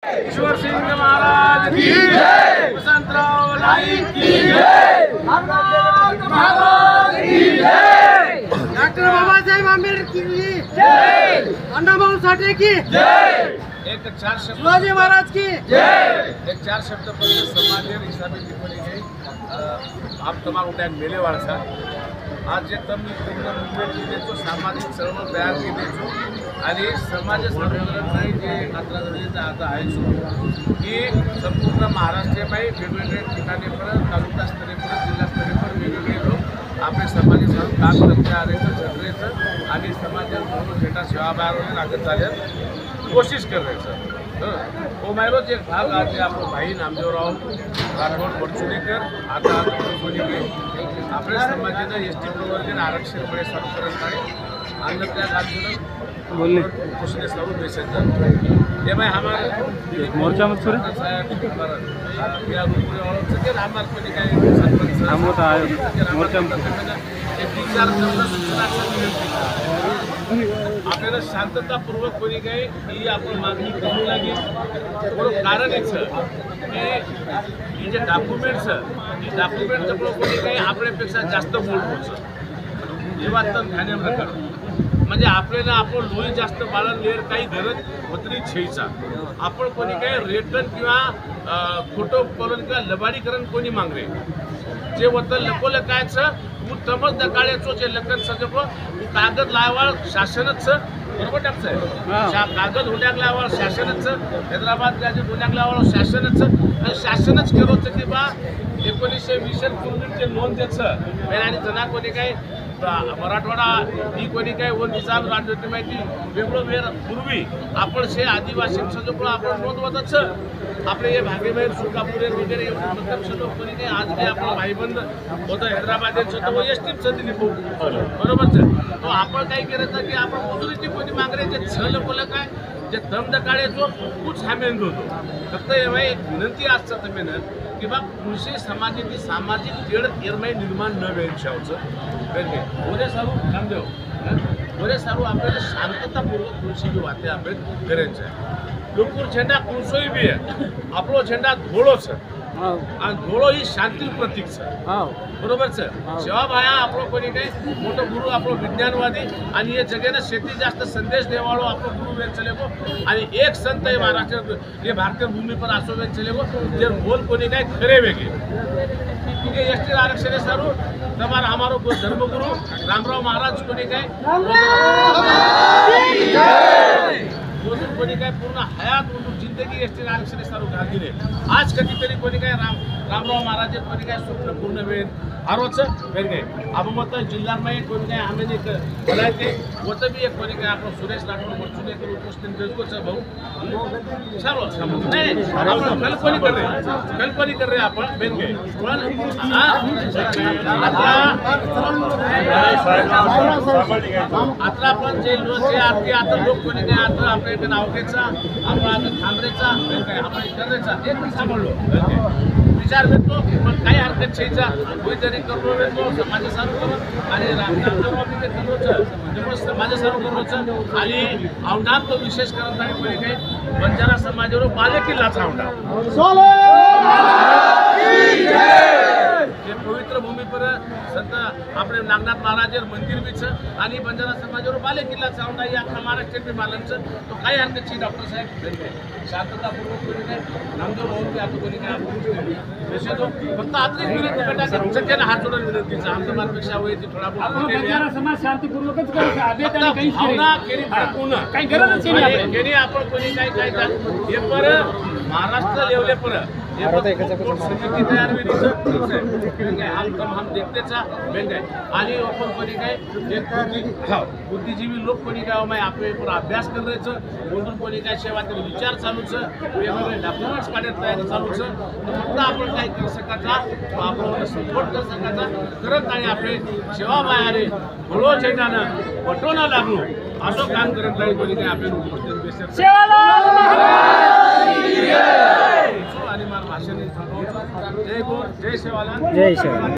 ईश्वर सिंह महाराज की जय, वसंतराव नाईक की जय, महाराज की जय, डॉक्टर बाबासाहेब आंबेडकर की जय, अण्णाभाऊ साठे की जय, एक चार शब्द शिवाजी महाराज की जय। एक चार शब्द पर समाज हिसाबी टिप्पणी गई आप तमाम टैग मेले वाला आज जे तमी पूर्ण मुवमेंट देतो सामाजिक चळवळ तयार केली आणि समाज सर्वसाधारण जे आंतरराष्ट्रीय आता आहे की संपूर्ण महाराष्ट्रामध्ये वेगवेगळ्या ठिकाणीपर्यंत तालुकास्तरीयपर्यंत जिल्हास्तरीयपर्यंत वेगवेगळे लोक आपले समाजाचे काम करते आलेचं झगडायचं आणि समाजात भेटा सेवाभावाने लागत झाल्यास कोशिश करायचं ओमायरोच एक भाग आज आपलं भाई नामदेवराव राठोड बडचुणेकर आता आपल्या समाजानं एस टी प्रवर्गीय आरक्षण पुढे चालू करत आहे आणि त्या घालून बोलले कुशले सर्व मेसेज ये भाई हमारे मोर्चा मत सुरे या ग्रुप के रामनाथ कोणी काय सरपंच हम होता है मोर्चा एक चार सूचना आपल्याला शांततापूर्वक कोणी काही ही आपण मागणी करू लागेल थोडं कारण याचं की जे डॉक्युमेंट्स ही डॉक्युमेंटचं कोणी काही आपल्यापेक्षा जास्त बोल पोहोचतं जेव्हा तर ध्यानामध्ये करू म्हणजे आपल्याला आपण लोही जास्त बाळण लेर काही गरज होतरी छेचा आपण कोणी काही रेटन किंवा खोटं करून किंवा लबाडीकरण कोणी मागणे जे होतं लपवलं कायचं तू तमच दकाळ्याचो जे लखन सजप कागद लावाळ शासनच बरोबर टाकचं कागद हुड्याक लावाळ शासनच हैदराबाद गाजी हुड्याक लावाळ शासनच आणि शासनच केलं की बा 1920 पूर्वीचे नोंद द्यायचं आणि जना कोणी काही मराठवाडा ही कोणी काही वन निजाम राज्याची माहिती वेगळं वेळ पूर्वी आपण शे आदिवासींचं जो आपण नोंदवतच आपले हे भागेबाहेर सुकापुरे वगैरे एवढं लोक कोणी काही आज काही आपला भाईबंद होतं हैदराबादेचं होतं व एस टीचं दिली बरोबरच तो आपण काय करायचं की आपण मजुरीची कोणी मागणे जे छल बोल काय जे दमदकाळ्याचो तूच हामेंद होतो फक्त एवढा एक विनंती असतं मेहनत की बा कृषी समाजाची सामाजिक तेढ निर्माण निर्माण न वेळच्यावचं उद्या सारू नामदेव उद्या सारू आपल्याला शांततापूर्वक कृषी बी वाते आपण करायचं आहे लोकपूर झेंडा कृषी बी आहे आपलो झेंडा धोळोच आणि धोळो ही शांती प्रतीक बरोबरच सेवाभाया आपलं कोणी काही मोठं गुरु आपलं विज्ञानवादी आणि हे जगेनं शेती जास्त संदेश देवाळो आपलं गुरु वेळ चलेगो आणि एक संत हे महाराष्ट्र हे भारतीय भूमी पर असो वेळ चलेगो जे बोल कोणी काय खरे वेगळे एस टी आरक्षण सारू તમારા हमारो धर्मगुरु रामराव महाराज कोणी काय कोणी काय पूर्ण हयात जिंदगी एस टी आरक्षण सारू घालले आज कधीतरी कोणी काय रामराव महाराज कोणी काय स्वप्न पूर्ण वेळ हरोच वेळ काय आपण मत जिल्ह्यामध्ये कोणी काय आम्ही बोलायचे होतं बी एक कोणी काय आपण सुरेश राठोड बडचुणेकर उपस्थित बिलकुलचं भाऊ सर्व नाही आपण कल्पनी कर रे आपण बेन घे पण आता आपण जे आता लोक कोणी काय आता आपल्या नाव घ्यायचा आपण आता थांबरेचा आपण करायचा एक सांभाळलो विचार भेटतो पण काही हरकत छेचा कोणीतरी करू भेटतो समाजासारखं आणि समाजासारखं करूचं आणि औंढात तो विशेष करत आणि कोणी काही बंजारा समाजावर बालेकिल्लाचा औंढा हे पवित्र भूमी पर संत आपले नागनाथ महाराज मंदिर बीच आणि बंजारा समाजावर बालेकिल्लाचा औंढा या महाराष्ट्रातील बालांचं तो काही हरकत छे डॉक्टर साहेब शांततापूर्वक कोणी काय नामदेव भाऊ आता कोणी काय फक्त आजच विनंती बेटा सगळ्यांना हात जोडून विनंतीचं आमच्या मार्गपेक्षा होईल थोडा बहुत समाज शांतीपूर्वकच करायचा भावना केली भडकून काही गरजच नाही केली आपण कोणी काय काय हे पर महाराष्ट्र लेवले पर समिती तयार हम देखतेचा आणि आपण कोणी काय बुद्धिजीवी लोक कोणी काय आपले अभ्यास करायचं बोलून कोणी काय सेवा तरी विचार चालूच वेगवेगळे डॉक्युमेंट्स काढत तयारी चालूच फक्त आपण काय करू शकायचा आपण सपोर्ट करू शकायचा करत आणि आपले सेवा बाहेर घोडो झेंडानं पटवणं लागलो असं काम करत नाही कोणी काय आपल्या आणि मला भाषण जय सेवाला जय सेवा